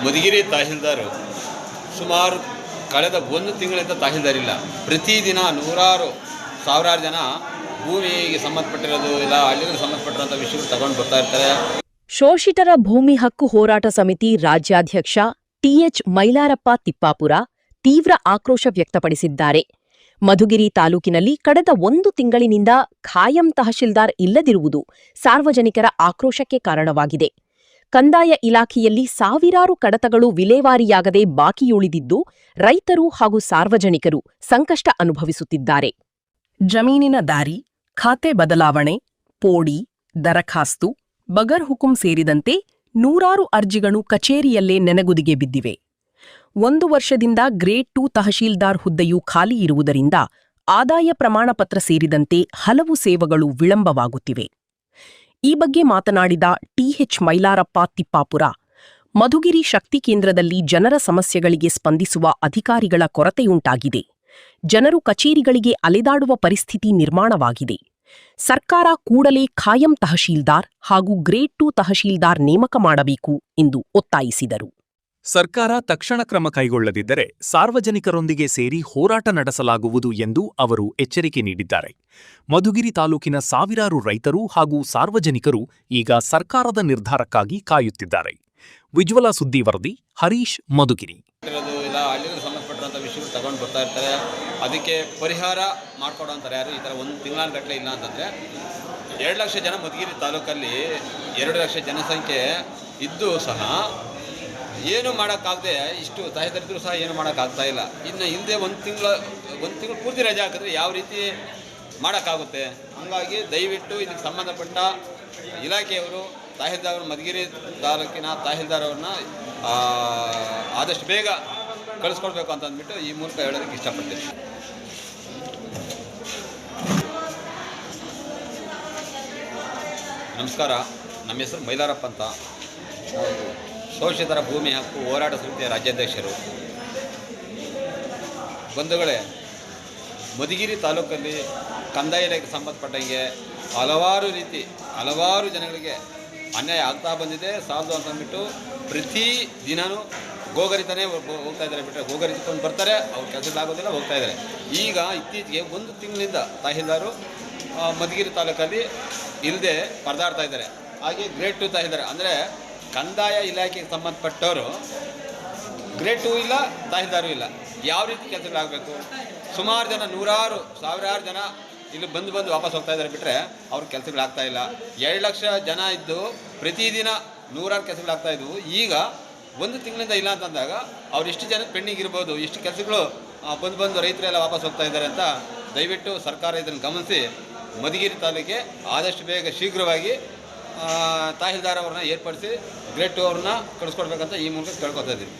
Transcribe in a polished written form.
ಮಧುಗಿರಿ ತಹಶೀಲ್ದಾರು ಸುಮಾರು ಕಳೆದ ಒಂದು ತಿಂಗಳಿಂದ ತಹಶೀಲ್ದಾರ್ ಇಲ್ಲ. ಪ್ರತಿದಿನ ಸಾವಿರಾರು ಜನ ಭೂಮಿಗೆ ಸಂಬಂಧಪಟ್ಟಿರೋದು ಇಲ್ಲ ಹಳ್ಳಿಗೆ ಸಂಬಂಧಪಟ್ಟಿರೋಂಥ ವಿಷಯಗಳು ತಗೊಂಡು ಬರ್ತಾ ಇರ್ತಾರೆ. ಶೋಷಿತರ ಭೂಮಿ ಹಕ್ಕು ಹೋರಾಟ ಸಮಿತಿ ರಾಜ್ಯಾಧ್ಯಕ್ಷ ಟಿಎಚ್ ಮೈಲಾರಪ್ಪ ತಿಪ್ಪಾಪುರ ತೀವ್ರ ಆಕ್ರೋಶ ವ್ಯಕ್ತಪಡಿಸಿದ್ದಾರೆ. ಮಧುಗಿರಿ ತಾಲೂಕಿನಲ್ಲಿ ಕಳೆದ ಒಂದು ತಿಂಗಳಿನಿಂದ ಖಾಯಂ ತಹಶೀಲ್ದಾರ್ ಇಲ್ಲದಿರುವುದು ಸಾರ್ವಜನಿಕರ ಆಕ್ರೋಶಕ್ಕೆ ಕಾರಣವಾಗಿದೆ. ಕಂದಾಯ ಇಲಾಖೆಯಲ್ಲಿ ಸಾವಿರಾರು ಕಡತಗಳು ವಿಲೇವಾರಿಯಾಗದೆ ಬಾಕಿಯುಳಿದಿದ್ದು ರೈತರು ಹಾಗೂ ಸಾರ್ವಜನಿಕರು ಸಂಕಷ್ಟ ಅನುಭವಿಸುತ್ತಿದ್ದಾರೆ. ಜಮೀನಿನ ದಾರಿ, ಖಾತೆ ಬದಲಾವಣೆ, ಪೋಡಿ, ದರಖಾಸ್ತು, ಬಗರ್ ಹುಕುಂ ಸೇರಿದಂತೆ ನೂರಾರು ಅರ್ಜಿಗಳು ಕಚೇರಿಯಲ್ಲೇ ನೆನಗುದಿಗೆ ಬಿದ್ದಿವೆ. 1 ವರ್ಷದಿಂದ ಗ್ರೇಡ್ 2 ತಹಶೀಲ್ದಾರ್ ಹುದ್ದೆಯೂ ಖಾಲಿ ಇರುವುದರಿಂದ ಆದಾಯ ಪ್ರಮಾಣಪತ್ರ ಸೇರಿದಂತೆ ಹಲವು ಸೇವೆಗಳು ವಿಳಂಬವಾಗುತ್ತಿವೆ. ಈ ಬಗ್ಗೆ ಮಾತನಾಡಿದ ಟಿಎಚ್ ಮೈಲಾರಪ್ಪ ತಿಪ್ಪಾಪುರ, ಮಧುಗಿರಿ ಶಕ್ತಿ ಕೇಂದ್ರದಲ್ಲಿ ಜನರ ಸಮಸ್ಯೆಗಳಿಗೆ ಸ್ಪಂದಿಸುವ ಅಧಿಕಾರಿಗಳ ಕೊರತೆಯುಂಟಾಗಿದೆ. ಜನರು ಕಚೇರಿಗಳಿಗೆ ಅಲೆದಾಡುವ ಪರಿಸ್ಥಿತಿ ನಿರ್ಮಾಣವಾಗಿದೆ. ಸರ್ಕಾರ ಕೂಡಲೇ ಖಾಯಂ ತಹಶೀಲ್ದಾರ್ ಹಾಗೂ ಗ್ರೇಡ್ 2 ತಹಶೀಲ್ದಾರ್ ನೇಮಕ ಮಾಡಬೇಕು ಎಂದು ಒತ್ತಾಯಿಸಿದರು. ಸರ್ಕಾರ ತಕ್ಷಣ ಕ್ರಮ ಕೈಗೊಳ್ಳದಿದ್ದರೆ ಸಾರ್ವಜನಿಕರೊಂದಿಗೆ ಸೇರಿ ಹೋರಾಟ ನಡೆಸಲಾಗುವುದು ಎಂದು ಅವರು ಎಚ್ಚರಿಕೆ ನೀಡಿದ್ದಾರೆ. ಮಧುಗಿರಿ ತಾಲೂಕಿನ ಸಾವಿರಾರು ರೈತರು ಹಾಗೂ ಸಾರ್ವಜನಿಕರು ಈಗ ಸರ್ಕಾರದ ನಿರ್ಧಾರಕ್ಕಾಗಿ ಕಾಯುತ್ತಿದ್ದಾರೆ. ವಿಜ್ವಲ ಸುದ್ದಿ ವರದಿ, ಹರೀಶ್, ಮಧುಗಿರಿ. ಇಲ್ಲ ಹಳ್ಳಿಗೆ ಸಂಬಂಧಪಟ್ಟಿರೋಂಥ ವಿಷಯಗಳು ತಗೊಂಡು ಬರ್ತಾ ಇರ್ತಾರೆ. ಅದಕ್ಕೆ ಪರಿಹಾರ ಮಾಡ್ಕೊಡೋಂತಾರೆ ಯಾರು. ಈ ಥರ ಒಂದು ತಿಂಗಳ ಗಟ್ಟಲೆ ಇಲ್ಲ ಅಂತಂದರೆ 2 ಲಕ್ಷ ಜನ ಮಧುಗಿರಿ ತಾಲೂಕಲ್ಲಿ 2 ಲಕ್ಷ ಜನಸಂಖ್ಯೆ ಇದ್ದು ಸಹ ಏನು ಮಾಡೋಕ್ಕಾಗದೆ ಇಷ್ಟು ತಹಶೀಲ್ದಾರಿದ್ರೂ ಸಹ ಏನು ಮಾಡೋಕ್ಕಾಗ್ತಾ ಇಲ್ಲ. ಇನ್ನು ಹಿಂದೆ ಒಂದು ತಿಂಗಳು ಪೂರ್ತಿ ರಜೆ ಹಾಕಿದ್ರೆ ಯಾವ ರೀತಿ ಮಾಡೋಕ್ಕಾಗುತ್ತೆ? ಹಾಗಾಗಿ ದಯವಿಟ್ಟು ಇದಕ್ಕೆ ಸಂಬಂಧಪಟ್ಟ ಇಲಾಖೆಯವರು ತಹಶೀಲ್ದಾರ್ ಮಧುಗಿರಿ ತಾಲೂಕಿನ ತಹಶೀಲ್ದಾರ್ ಅವ್ರನ್ನ ಆದಷ್ಟು ಬೇಗ ಕಳಿಸ್ಕೊಡ್ಬೇಕು ಅಂತ ಅಂದ್ಬಿಟ್ಟು ಈ ಮೂಲಕ ಹೇಳೋದಕ್ಕೆ ಇಷ್ಟಪಡ್ತೀನಿ. ನಮಸ್ಕಾರ, ನಮ್ಮ ಹೆಸರು ಮೈಲಾರಪ್ಪ ಅಂತ. ಶೋಷಿತರ ಭೂಮಿ ಹಕ್ಕು ಹೋರಾಟ ಸಮಿತಿಯ ರಾಜ್ಯಾಧ್ಯಕ್ಷರು. ಬಂಧುಗಳೇ, ಮಧುಗಿರಿ ತಾಲೂಕಲ್ಲಿ ಕಂದಾಯ ಇಲಾಖೆಗೆ ಸಂಬಂಧಪಟ್ಟಂಗೆ ಹಲವಾರು ಜನಗಳಿಗೆ ಅನ್ಯಾಯ ಆಗ್ತಾ ಬಂದಿದೆ. ಸಾಲದು ಅಂತಂದ್ಬಿಟ್ಟು ಪ್ರತಿ ದಿನವೂ ಗೋಗರಿತಾನೆ ಹೋಗ್ತಾ ಇದ್ದಾರೆ. ಬಿಟ್ಟರೆ ಗೋಗರಿತಕೊಂಡು ಬರ್ತಾರೆ, ಅವ್ರು ಕೆಲಸಗಳಾಗೋದಿಲ್ಲ, ಹೋಗ್ತಾ ಇದ್ದಾರೆ. ಈಗ ಇತ್ತೀಚೆಗೆ 1 ತಿಂಗಳಿಂದ ತಹಶೀಲ್ದಾರು ಮಧುಗಿರಿ ತಾಲೂಕಲ್ಲಿ ಇಲ್ಲದೆ ಪರದಾಡ್ತಾ ಇದ್ದಾರೆ. ಹಾಗೆ ಗ್ರೇಡ್ 2 ತಹಶೀಲ್ದಾರ್ ಅಂದರೆ ಕಂದಾಯ ಇಲಾಖೆಗೆ ಸಂಬಂಧಪಟ್ಟವರು ಗ್ರೇಡ್ 2 ಇಲ್ಲ, ತಹಶೀಲ್ದಾರು ಇಲ್ಲ. ಯಾವ ರೀತಿ ಕೆಲಸಗಳಾಗಬೇಕು? ಸುಮಾರು ಜನ ಸಾವಿರಾರು ಜನ ಇಲ್ಲಿ ಬಂದು ವಾಪಸ್ ಹೋಗ್ತಾ ಇದ್ದಾರೆ. ಬಿಟ್ಟರೆ ಅವ್ರ ಕೆಲಸಗಳಾಗ್ತಾ ಇಲ್ಲ. 2 ಲಕ್ಷ ಜನ ಇದ್ದು ಪ್ರತಿದಿನ ನೂರಾರು ಕೆಲಸಗಳಾಗ್ತಾ ಇದ್ವು. ಈಗ 1 ತಿಂಗಳಿಂದ ಇಲ್ಲ ಅಂತಂದಾಗ ಅವ್ರು ಇಷ್ಟು ಜನ ಪೆಂಡಿಂಗ್ ಇರ್ಬೋದು, ಇಷ್ಟು ಕೆಲಸಗಳು ಬಂದು ರೈತರೆಲ್ಲ ವಾಪಸ್ ಹೋಗ್ತಾ ಇದ್ದಾರೆ ಅಂತ ದಯವಿಟ್ಟು ಸರ್ಕಾರ ಇದನ್ನು ಗಮನಿಸಿ ಮಧುಗಿರಿ ತಾಲೂಕಿಗೆ ಆದಷ್ಟು ಬೇಗ ಶೀಘ್ರವಾಗಿ ತಹಶೀಲ್ದಾರ್ ಅವ್ರನ್ನ ಏರ್ಪಡಿಸಿ ಗ್ರೇಡ್ 2 ಅವ್ರನ್ನ ಕಳಿಸ್ಕೊಡ್ಬೇಕಂತ ಈ ಮೂಲಕ ಕೇಳ್ಕೊತಾ ಇದ್ದೀವಿ.